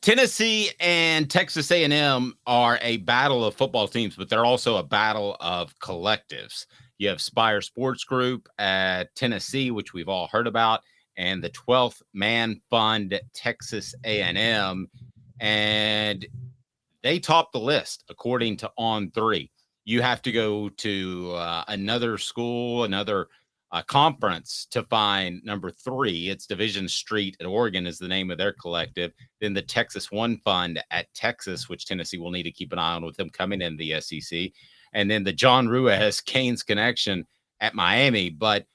Tennessee and Texas A&M are a battle of football teams, but they're also a battle of collectives. You have Spyre Sports Group at Tennessee, which we've all heard about, and the 12th Man Fund Texas A&M, and they top the list according to On3. You have to go to another school, another conference to find number 3. It's Division Street at Oregon is the name of their collective. Then the Texas One Fund at Texas, which Tennessee will need to keep an eye on with them coming in the SEC. And then the John Ruiz Canes Connection at Miami. But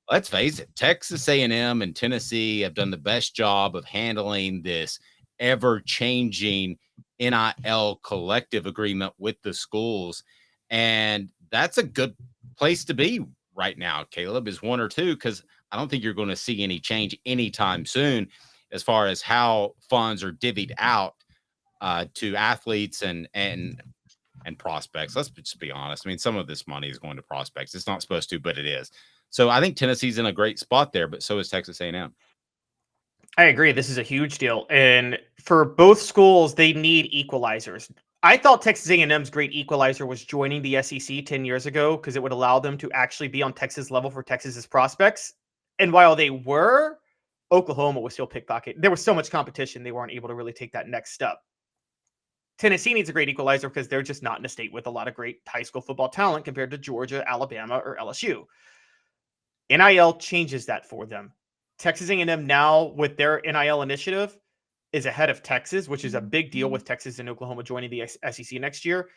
let's face it, Texas A&M and Tennessee have done the best job of handling this ever-changing NIL collective agreement with the schools. And that's a good place to be right now, Caleb, is 1 or 2, because I don't think you're going to see any change anytime soon as far as how funds are divvied out to athletes and prospects. Let's just be honest. I mean, some of this money is going to prospects. It's not supposed to, but it is. So I think Tennessee's in a great spot there, but so is Texas A&M. I agree. This is a huge deal. And for both schools, they need equalizers. I thought Texas A&M's great equalizer was joining the SEC 10 years ago because it would allow them to actually be on Texas level for Texas's prospects. And while they were, Oklahoma was still pickpocket. There was so much competition, they weren't able to really take that next step. Tennessee needs a great equalizer because they're just not in a state with a lot of great high school football talent compared to Georgia, Alabama, or LSU. NIL changes that for them. Texas A&M now with their NIL initiative is ahead of Texas, which is a big deal with Texas and Oklahoma joining the SEC next year.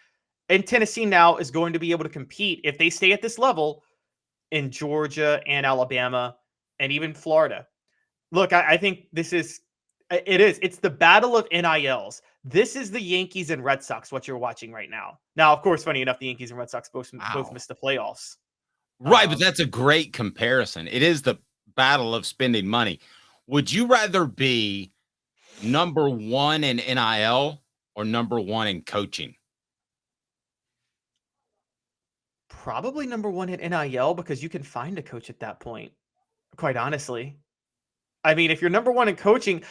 And Tennessee now is going to be able to compete if they stay at this level in Georgia and Alabama and even Florida. Look, I think it's the battle of NILs. This is the Yankees and Red Sox, what you're watching right now. Now, of course, funny enough, the Yankees and Red Sox both missed the playoffs. Right, but that's a great comparison. It is the battle of spending money. Would you rather be number 1 in NIL or number 1 in coaching? Probably number 1 in NIL because you can find a coach at that point, quite honestly. I mean, if you're number 1 in coaching,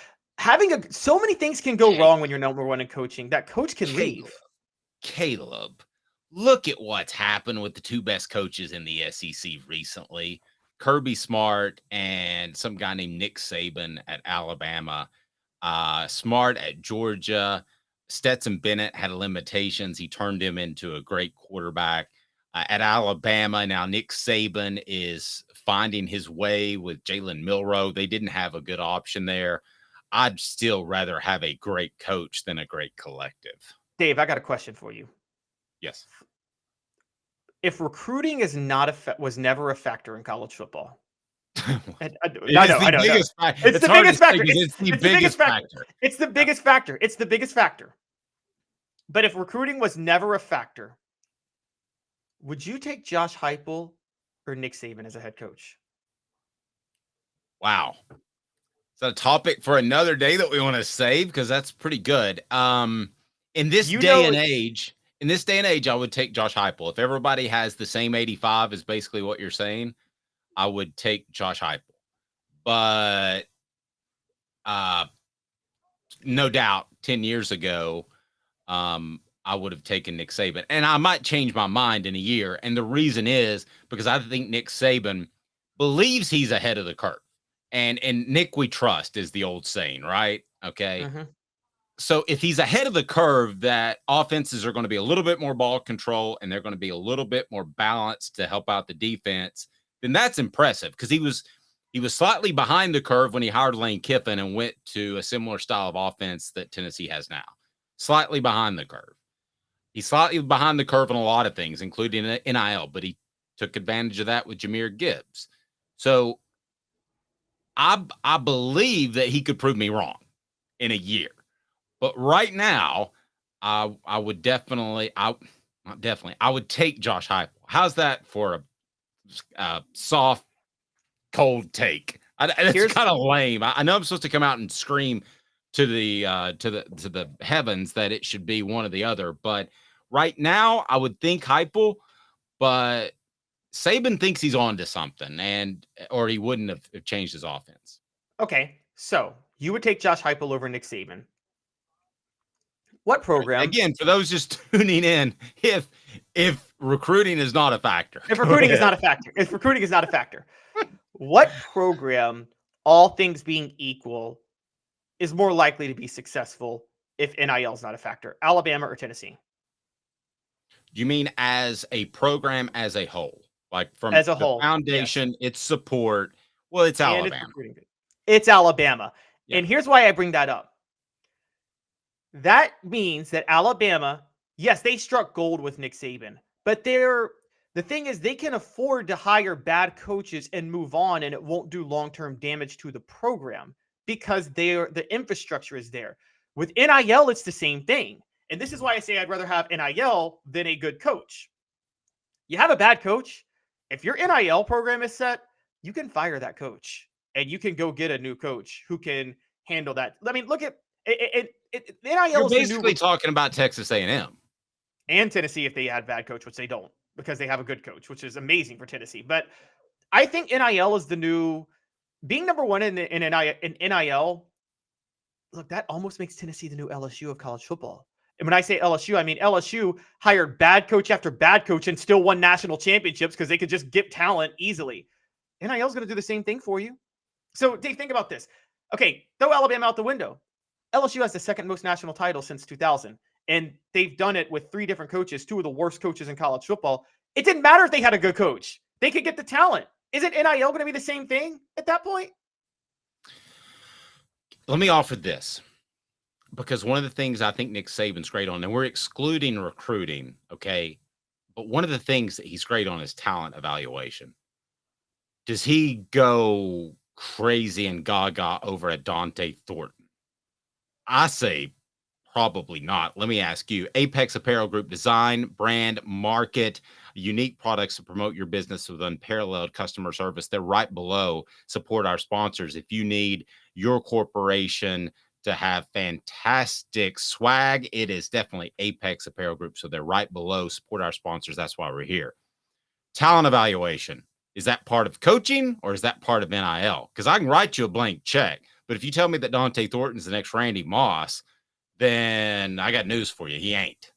so many things can go wrong when you're number 1 in coaching. That coach can leave. Caleb, look at what's happened with the 2 best coaches in the SEC recently. Kirby Smart and some guy named Nick Saban at Alabama. Smart at Georgia. Stetson Bennett had limitations. He turned him into a great quarterback. At Alabama, now Nick Saban is finding his way with Jalen Milroe. They didn't have a good option there. I'd still rather have a great coach than a great collective. Dave, I got a question for you. Yes. If recruiting was never a factor in college football. I know. It's the biggest factor. It's the biggest factor. It's the biggest factor. But if recruiting was never a factor, would you take Josh Heupel or Nick Saban as a head coach? Wow. Is that a topic for another day that we want to save? Because that's pretty good. In this day and age, I would take Josh Heupel. If everybody has the same 85 is basically what you're saying, I would take Josh Heupel. But no doubt 10 years ago, I would have taken Nick Saban. And I might change my mind in a year. And the reason is because I think Nick Saban believes he's ahead of the curve. And Nick we trust is the old saying, right? Okay. Mm-hmm. So if he's ahead of the curve, that offenses are going to be a little bit more ball control and they're going to be a little bit more balanced to help out the defense, then that's impressive because he was slightly behind the curve when he hired Lane Kiffin and went to a similar style of offense that Tennessee has now. Slightly behind the curve. He's slightly behind the curve on a lot of things, including NIL, but he took advantage of that with Jahmyr Gibbs. So I believe that he could prove me wrong in a year. But right now, I would definitely take Josh Heupel. How's that for a soft, cold take? It's kind of lame. I know I'm supposed to come out and scream to the heavens that it should be one or the other, but right now I would think Heupel, but Saban thinks he's on to something, or he wouldn't have changed his offense. Okay, so you would take Josh Heupel over Nick Saban. What program? Again, for those just tuning in, if recruiting is not a factor. If recruiting is not a factor. If recruiting is not a factor. What program, all things being equal, is more likely to be successful if NIL is not a factor? Alabama or Tennessee? You mean as a program as a whole? Like from As a the whole, yes. foundation, its support. Well, it's And it's Alabama. recruiting good. It's Alabama. Yeah. And here's why I bring that up. That means that Alabama, yes, they struck gold with Nick Saban, but the thing is they can afford to hire bad coaches and move on, and it won't do long-term damage to the program because the infrastructure is there. With NIL, it's the same thing. And this is why I say I'd rather have NIL than a good coach. You have a bad coach. If your NIL program is set, you can fire that coach and you can go get a new coach who can handle that. I mean, look at it. NIL You're is basically talking about Texas A&M and Tennessee if they had bad coach, which they don't because they have a good coach, which is amazing for Tennessee. But I think NIL is the new being number one in NIL. Look, that almost makes Tennessee the new LSU of college football. And when I say LSU, I mean LSU hired bad coach after bad coach and still won national championships because they could just get talent easily. NIL is going to do the same thing for you. So, Dave, think about this. Okay, throw Alabama out the window. LSU has the second most national titles since 2000, and they've done it with 3 different coaches, 2 of the worst coaches in college football. It didn't matter if they had a good coach. They could get the talent. Isn't NIL going to be the same thing at that point? Let me offer this, because one of the things I think Nick Saban's great on, and we're excluding recruiting, okay, but one of the things that he's great on is talent evaluation. Does he go crazy and gaga over a Dante Thornton? I say probably not. Let me ask you. Apex Apparel Group, design, brand, market, unique products to promote your business with unparalleled customer service. They're right below. Support our sponsors. If you need your corporation to have fantastic swag, it is definitely Apex Apparel Group. So they're right below. Support our sponsors. That's why we're here. Talent evaluation. Is that part of coaching or is that part of NIL? Because I can write you a blank check, but if you tell me that Dante Thornton's the next Randy Moss, then I got news for you. He ain't.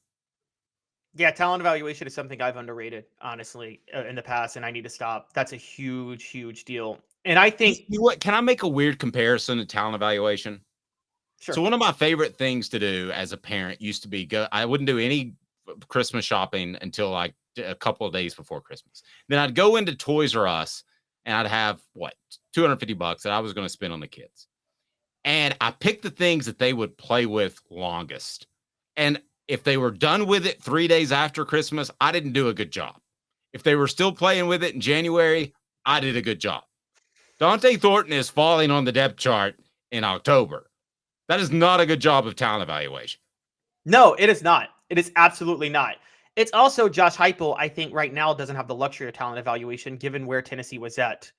Yeah, talent evaluation is something I've underrated, honestly, in the past, and I need to stop. That's a huge, huge deal. And I think, you know what? Can I make a weird comparison to talent evaluation? sure. So one of my favorite things to do as a parent used to be I wouldn't do any Christmas shopping until like a couple of days before Christmas. Then I'd go into Toys R Us and I'd have $250 that I was going to spend on the kids. And I picked the things that they would play with longest. And if they were done with it 3 days after Christmas, I didn't do a good job. If they were still playing with it in January, I did a good job. Dante Thornton is falling on the depth chart in October. That is not a good job of talent evaluation. No, it is not. It is absolutely not. It's also Josh Heupel, I think right now doesn't have the luxury of talent evaluation given where Tennessee was at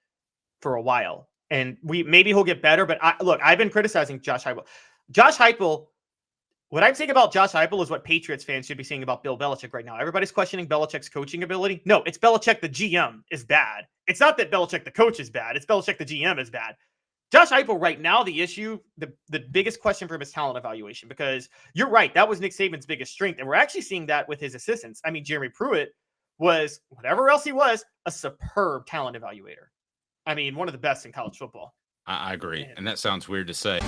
for a while. And maybe he'll get better, but I've been criticizing Josh Heupel. Josh Heupel, what I'm saying about Josh Heupel is what Patriots fans should be saying about Bill Belichick right now. Everybody's questioning Belichick's coaching ability. No, it's Belichick the GM is bad. It's not that Belichick the coach is bad. It's Belichick the GM is bad. Josh Heupel right now, the issue, the biggest question for him is talent evaluation, because you're right. That was Nick Saban's biggest strength. And we're actually seeing that with his assistants. I mean, Jeremy Pruitt was, whatever else he was, a superb talent evaluator. I mean, one of the best in college football. I agree. And that sounds weird to say.